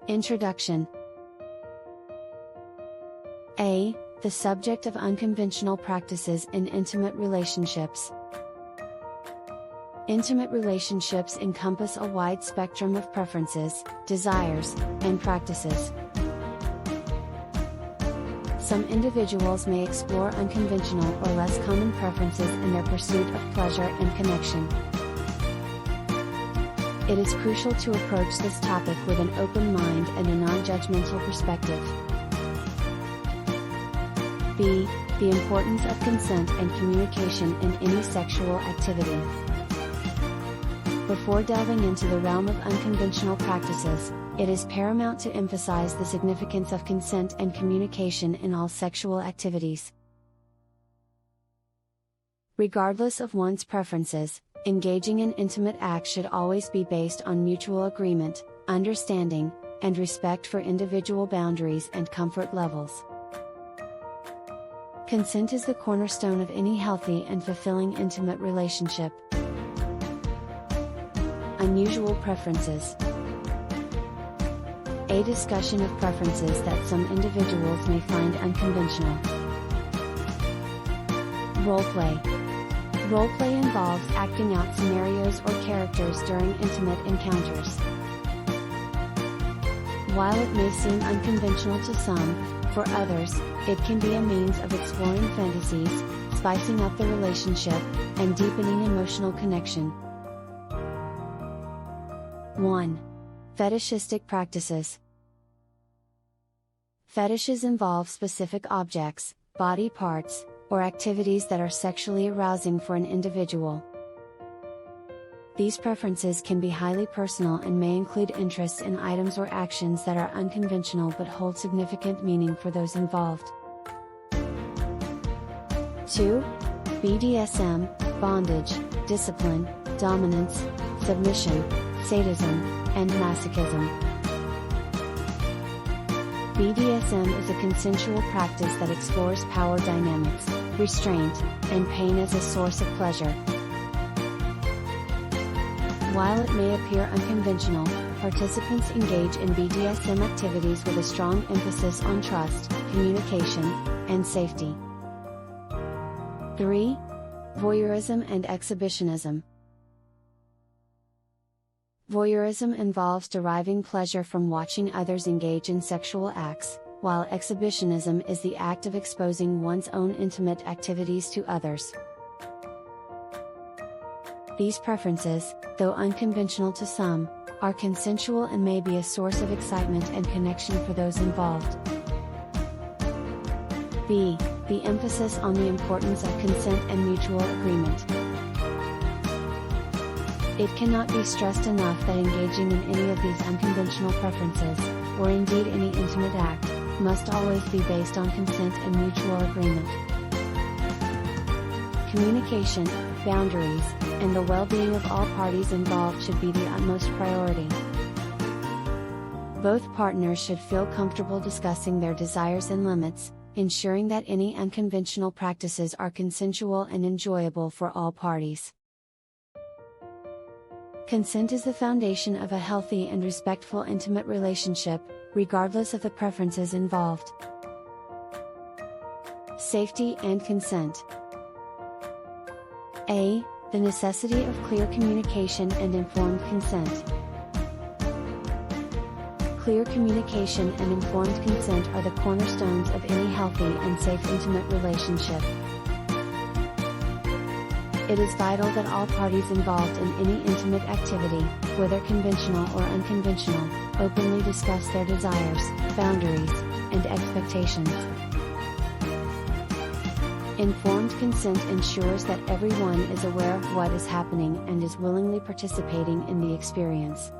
Introduction. A. The subject of unconventional practices in intimate relationships. Intimate relationships encompass a wide spectrum of preferences, desires, and practices. Some individuals may explore unconventional or less common preferences in their pursuit of pleasure and connection. It is crucial to approach this topic with an open mind and a non-judgmental perspective. B. The importance of consent and communication in any sexual activity. Before delving into the realm of unconventional practices, it is paramount to emphasize the significance of consent and communication in all sexual activities. Regardless of one's preferences, engaging in intimate acts should always be based on mutual agreement, understanding, and respect for individual boundaries and comfort levels. Consent is the cornerstone of any healthy and fulfilling intimate relationship. Unusual preferences. A discussion of preferences that some individuals may find unconventional. Roleplay. Roleplay involves acting out scenarios or characters during intimate encounters. While it may seem unconventional to some, for others, it can be a means of exploring fantasies, spicing up the relationship, and deepening emotional connection. 1. Fetishistic practices. Fetishes involve specific objects, body parts, or activities that are sexually arousing for an individual. These preferences can be highly personal and may include interests in items or actions that are unconventional but hold significant meaning for those involved. 2. BDSM, bondage, discipline, dominance, submission, sadism, and masochism. BDSM is a consensual practice that explores power dynamics, restraint, and pain as a source of pleasure. While it may appear unconventional, participants engage in BDSM activities with a strong emphasis on trust, communication, and safety. 3. Voyeurism and exhibitionism. Voyeurism involves deriving pleasure from watching others engage in sexual acts, while exhibitionism is the act of exposing one's own intimate activities to others. These preferences, though unconventional to some, are consensual and may be a source of excitement and connection for those involved. B. The emphasis on the importance of consent and mutual agreement. It cannot be stressed enough that engaging in any of these unconventional preferences, or indeed any intimate act, must always be based on consent and mutual agreement. Communication, boundaries, and the well-being of all parties involved should be the utmost priority. Both partners should feel comfortable discussing their desires and limits, ensuring that any unconventional practices are consensual and enjoyable for all parties. Consent is the foundation of a healthy and respectful intimate relationship, regardless of the preferences involved. Safety and consent. A. The necessity of clear communication and informed consent. Clear communication and informed consent are the cornerstones of any healthy and safe intimate relationship. It is vital that all parties involved in any intimate activity, whether conventional or unconventional, openly discuss their desires, boundaries, and expectations. Informed consent ensures that everyone is aware of what is happening and is willingly participating in the experience.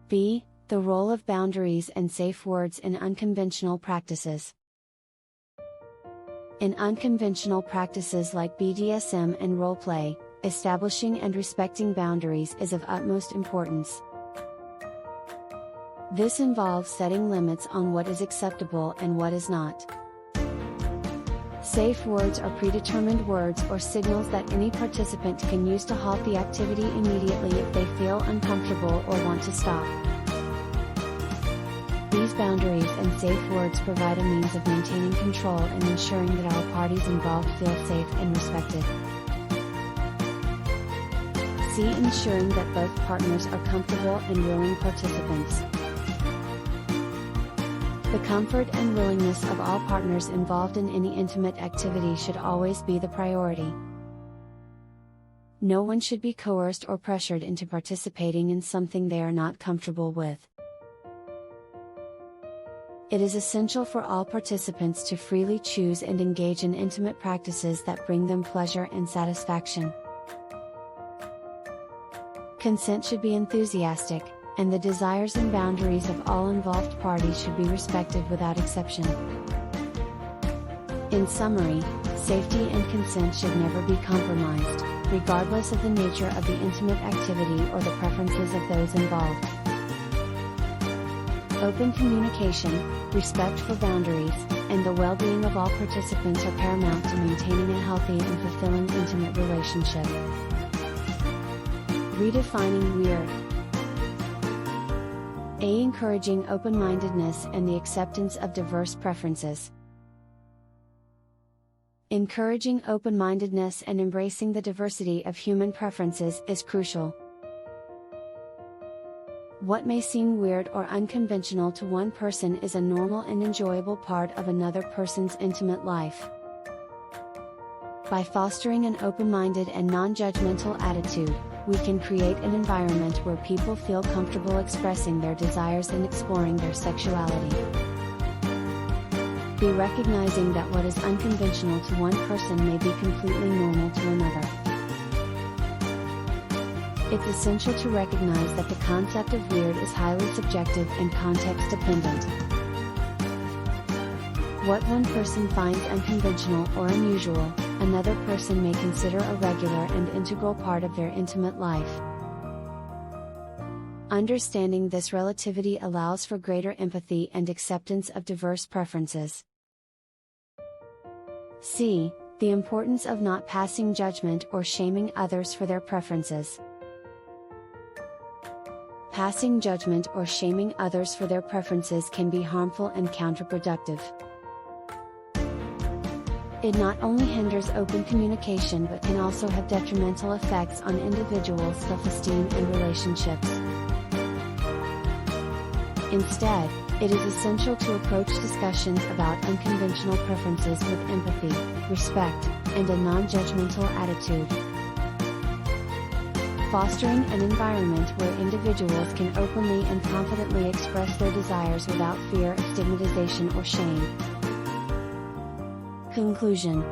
B. The role of boundaries and safe words in unconventional practices. In unconventional practices like BDSM and roleplay, establishing and respecting boundaries is of utmost importance. This involves setting limits on what is acceptable and what is not. Safe words are predetermined words or signals that any participant can use to halt the activity immediately if they feel uncomfortable or want to stop. These boundaries and safe words provide a means of maintaining control and ensuring that all parties involved feel safe and respected. C. Ensuring that both partners are comfortable and willing participants. The comfort and willingness of all partners involved in any intimate activity should always be the priority. No one should be coerced or pressured into participating in something they are not comfortable with. It is essential for all participants to freely choose and engage in intimate practices that bring them pleasure and satisfaction. Consent should be enthusiastic, and the desires and boundaries of all involved parties should be respected without exception. In summary, safety and consent should never be compromised, regardless of the nature of the intimate activity or the preferences of those involved. Open communication, respect for boundaries, and the well-being of all participants are paramount to maintaining a healthy and fulfilling intimate relationship. Redefining weird. A. Encouraging open-mindedness and the acceptance of diverse preferences. Encouraging open-mindedness and embracing the diversity of human preferences is crucial. What may seem weird or unconventional to one person is a normal and enjoyable part of another person's intimate life. By fostering an open-minded and non-judgmental attitude, we can create an environment where people feel comfortable expressing their desires and exploring their sexuality. Be recognizing that what is unconventional to one person may be completely normal to another. It's essential to recognize that the concept of weird is highly subjective and context dependent. What one person finds unconventional or unusual, another person may consider a regular and integral part of their intimate life. Understanding this relativity allows for greater empathy and acceptance of diverse preferences. C. The importance of not passing judgment or shaming others for their preferences. Passing judgment or shaming others for their preferences can be harmful and counterproductive. It not only hinders open communication but can also have detrimental effects on individuals' self-esteem and relationships. Instead, it is essential to approach discussions about unconventional preferences with empathy, respect, and a non-judgmental attitude. Fostering an environment where individuals can openly and confidently express their desires without fear of stigmatization or shame. Conclusion.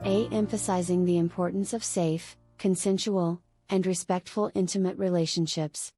A. Emphasizing the importance of safe, consensual, and respectful intimate relationships.